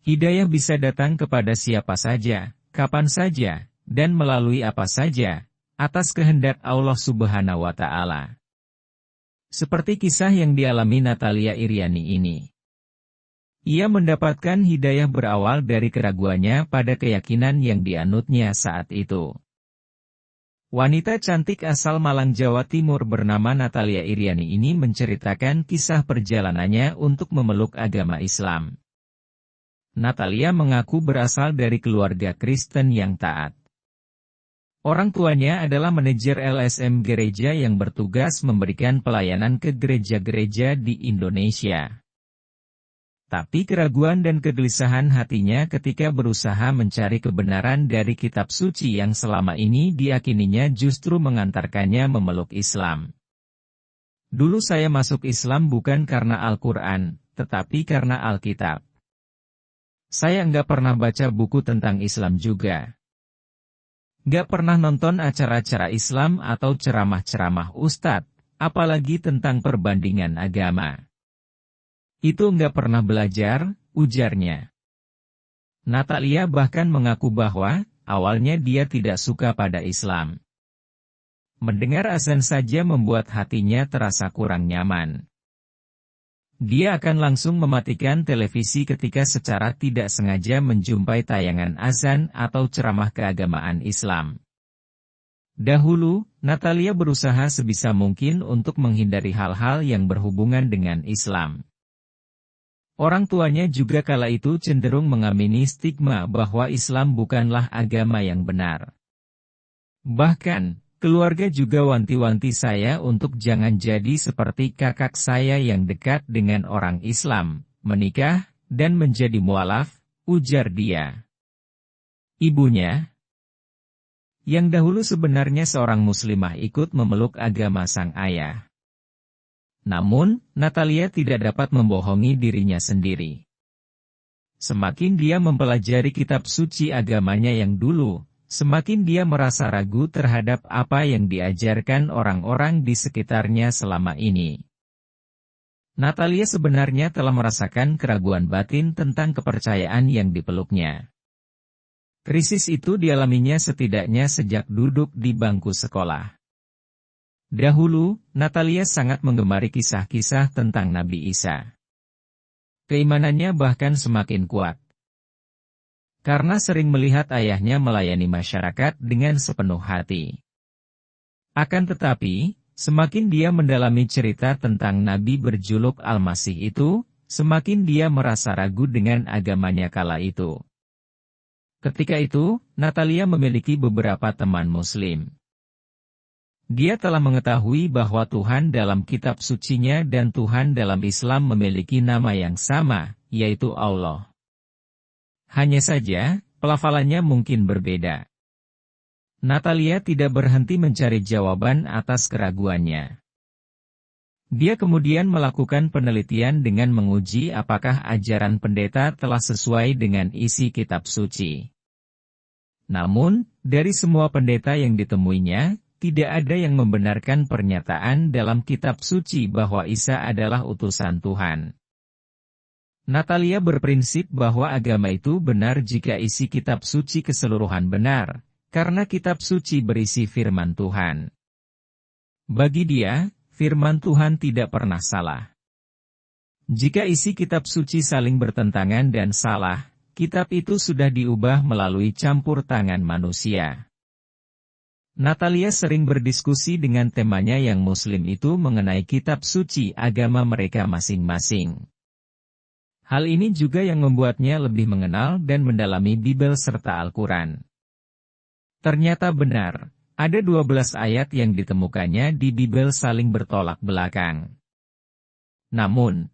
Hidayah bisa datang kepada siapa saja, kapan saja, dan melalui apa saja, atas kehendak Allah Subhanahu wa Ta'ala. Seperti kisah yang dialami Natalia Iriani ini. Ia mendapatkan hidayah berawal dari keraguannya pada keyakinan yang dianutnya saat itu. Wanita cantik asal Malang, Jawa Timur bernama Natalia Iriani ini menceritakan kisah perjalanannya untuk memeluk agama Islam. Natalia mengaku berasal dari keluarga Kristen yang taat. Orang tuanya adalah manajer LSM gereja yang bertugas memberikan pelayanan ke gereja-gereja di Indonesia. Tapi keraguan dan kegelisahan hatinya ketika berusaha mencari kebenaran dari kitab suci yang selama ini diyakininya justru mengantarkannya memeluk Islam. Dulu saya masuk Islam bukan karena Al-Quran, tetapi karena Alkitab. Saya nggak pernah baca buku tentang Islam juga. Nggak pernah nonton acara-acara Islam atau ceramah-ceramah ustadz, apalagi tentang perbandingan agama. Itu nggak pernah belajar, ujarnya. Natalia bahkan mengaku bahwa, awalnya dia tidak suka pada Islam. Mendengar azan saja membuat hatinya terasa kurang nyaman. Dia akan langsung mematikan televisi ketika secara tidak sengaja menjumpai tayangan azan atau ceramah keagamaan Islam. Dahulu, Natalia berusaha sebisa mungkin untuk menghindari hal-hal yang berhubungan dengan Islam. Orang tuanya juga kala itu cenderung mengamini stigma bahwa Islam bukanlah agama yang benar. Bahkan, keluarga juga wanti-wanti saya untuk jangan jadi seperti kakak saya yang dekat dengan orang Islam, menikah, dan menjadi mualaf, ujar dia. Ibunya, yang dahulu sebenarnya seorang muslimah, ikut memeluk agama sang ayah. Namun, Natalia tidak dapat membohongi dirinya sendiri. Semakin dia mempelajari kitab suci agamanya yang dulu, semakin dia merasa ragu terhadap apa yang diajarkan orang-orang di sekitarnya selama ini. Natalia sebenarnya telah merasakan keraguan batin tentang kepercayaan yang dipeluknya. Krisis itu dialaminya setidaknya sejak duduk di bangku sekolah. Dahulu, Natalia sangat menggemari kisah-kisah tentang Nabi Isa. Keimanannya bahkan semakin kuat. Karena sering melihat ayahnya melayani masyarakat dengan sepenuh hati. Akan tetapi, semakin dia mendalami cerita tentang Nabi berjuluk Al-Masih itu, semakin dia merasa ragu dengan agamanya kala itu. Ketika itu, Natalia memiliki beberapa teman Muslim. Dia telah mengetahui bahwa Tuhan dalam kitab sucinya dan Tuhan dalam Islam memiliki nama yang sama, yaitu Allah. Hanya saja, pelafalannya mungkin berbeda. Natalia tidak berhenti mencari jawaban atas keraguannya. Dia kemudian melakukan penelitian dengan menguji apakah ajaran pendeta telah sesuai dengan isi kitab suci. Namun, dari semua pendeta yang ditemuinya, tidak ada yang membenarkan pernyataan dalam kitab suci bahwa Isa adalah utusan Tuhan. Natalia berprinsip bahwa agama itu benar jika isi kitab suci keseluruhan benar, karena kitab suci berisi firman Tuhan. Bagi dia, firman Tuhan tidak pernah salah. Jika isi kitab suci saling bertentangan dan salah, kitab itu sudah diubah melalui campur tangan manusia. Natalia sering berdiskusi dengan temannya yang Muslim itu mengenai kitab suci agama mereka masing-masing. Hal ini juga yang membuatnya lebih mengenal dan mendalami Bibel serta Al-Quran. Ternyata benar, ada 12 ayat yang ditemukannya di Bibel saling bertolak belakang. Namun,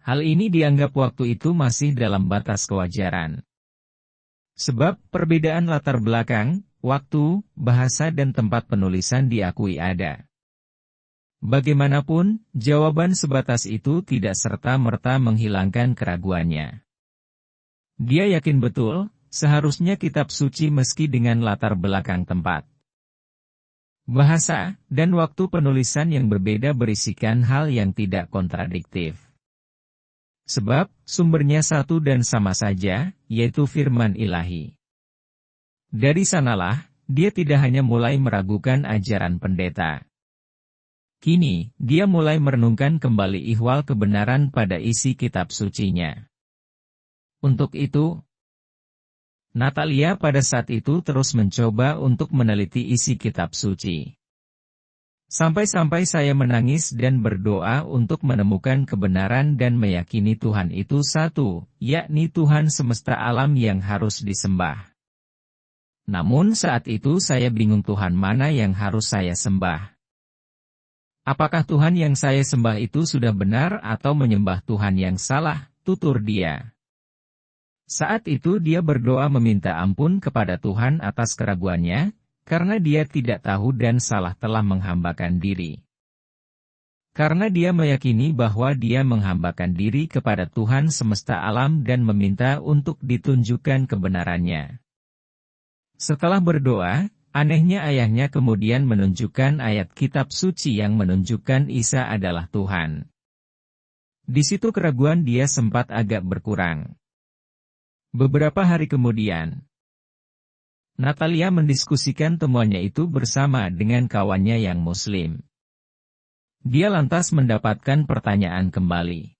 hal ini dianggap waktu itu masih dalam batas kewajaran. Sebab perbedaan latar belakang, waktu, bahasa dan tempat penulisan diakui ada. Bagaimanapun, jawaban sebatas itu tidak serta-merta menghilangkan keraguannya. Dia yakin betul, seharusnya kitab suci meski dengan latar belakang tempat, bahasa, dan waktu penulisan yang berbeda berisikan hal yang tidak kontradiktif. Sebab, sumbernya satu dan sama saja, yaitu firman ilahi. Dari sanalah, dia tidak hanya mulai meragukan ajaran pendeta. Kini, dia mulai merenungkan kembali ihwal kebenaran pada isi kitab sucinya. Untuk itu, Natalia pada saat itu terus mencoba untuk meneliti isi kitab suci. Sampai-sampai saya menangis dan berdoa untuk menemukan kebenaran dan meyakini Tuhan itu satu, yakni Tuhan semesta alam yang harus disembah. Namun saat itu saya bingung Tuhan mana yang harus saya sembah. Apakah Tuhan yang saya sembah itu sudah benar atau menyembah Tuhan yang salah, tutur dia. Saat itu dia berdoa meminta ampun kepada Tuhan atas keraguannya, karena dia tidak tahu dan salah telah menghambakan diri. Karena dia meyakini bahwa dia menghambakan diri kepada Tuhan semesta alam dan meminta untuk ditunjukkan kebenarannya. Setelah berdoa, anehnya ayahnya kemudian menunjukkan ayat kitab suci yang menunjukkan Isa adalah Tuhan. Di situ keraguan dia sempat agak berkurang. Beberapa hari kemudian, Natalia mendiskusikan temuannya itu bersama dengan kawannya yang Muslim. Dia lantas mendapatkan pertanyaan kembali.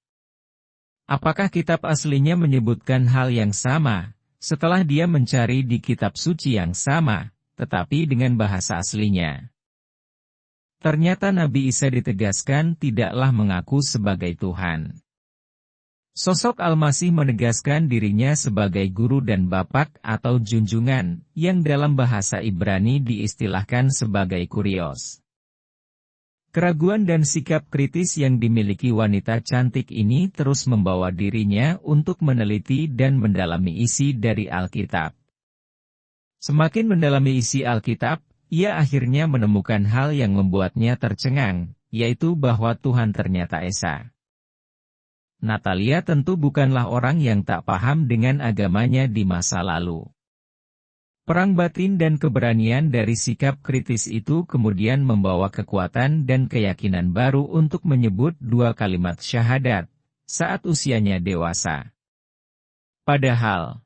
Apakah kitab aslinya menyebutkan hal yang sama, setelah dia mencari di kitab suci yang sama, tetapi dengan bahasa aslinya? Ternyata Nabi Isa ditegaskan tidaklah mengaku sebagai Tuhan. Sosok Al-Masih menegaskan dirinya sebagai guru dan bapak atau junjungan, yang dalam bahasa Ibrani diistilahkan sebagai kurios. Keraguan dan sikap kritis yang dimiliki wanita cantik ini terus membawa dirinya untuk meneliti dan mendalami isi dari Alkitab. Semakin mendalami isi Alkitab, ia akhirnya menemukan hal yang membuatnya tercengang, yaitu bahwa Tuhan ternyata Esa. Natalia tentu bukanlah orang yang tak paham dengan agamanya di masa lalu. Perang batin dan keberanian dari sikap kritis itu kemudian membawa kekuatan dan keyakinan baru untuk menyebut dua kalimat syahadat, saat usianya dewasa. Padahal,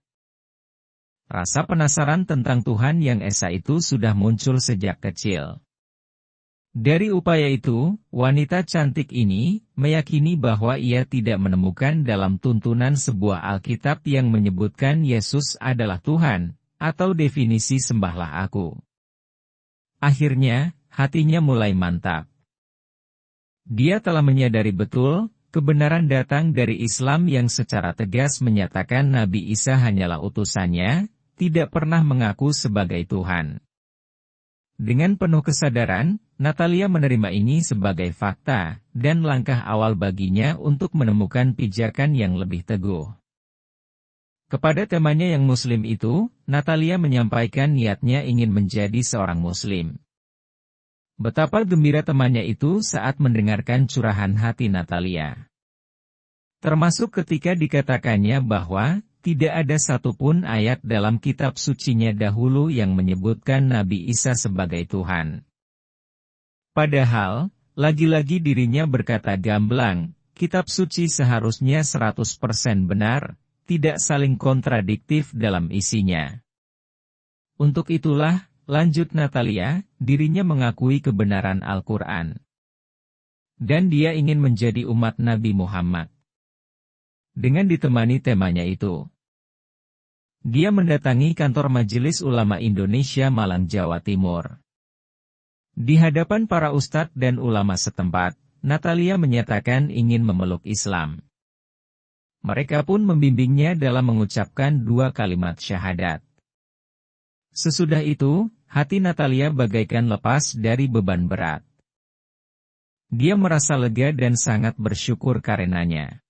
rasa penasaran tentang Tuhan yang Esa itu sudah muncul sejak kecil. Dari upaya itu, wanita cantik ini meyakini bahwa ia tidak menemukan dalam tuntunan sebuah Alkitab yang menyebutkan Yesus adalah Tuhan, atau definisi sembahlah aku. Akhirnya, hatinya mulai mantap. Dia telah menyadari betul, kebenaran datang dari Islam yang secara tegas menyatakan Nabi Isa hanyalah utusannya, tidak pernah mengaku sebagai Tuhan. Dengan penuh kesadaran, Natalia menerima ini sebagai fakta, dan langkah awal baginya untuk menemukan pijakan yang lebih teguh. Kepada temannya yang Muslim itu, Natalia menyampaikan niatnya ingin menjadi seorang Muslim. Betapa gembira temannya itu saat mendengarkan curahan hati Natalia. Termasuk ketika dikatakannya bahwa tidak ada satupun ayat dalam kitab sucinya dahulu yang menyebutkan Nabi Isa sebagai Tuhan. Padahal, lagi-lagi dirinya berkata gamblang, kitab suci seharusnya 100% benar, tidak saling kontradiktif dalam isinya. Untuk itulah, lanjut Natalia, dirinya mengakui kebenaran Al-Quran. Dan dia ingin menjadi umat Nabi Muhammad. Dengan ditemani temanya itu, dia mendatangi kantor Majelis Ulama Indonesia Malang, Jawa Timur. Di hadapan para ustadz dan ulama setempat, Natalia menyatakan ingin memeluk Islam. Mereka pun membimbingnya dalam mengucapkan dua kalimat syahadat. Sesudah itu, hati Natalia bagaikan lepas dari beban berat. Dia merasa lega dan sangat bersyukur karenanya.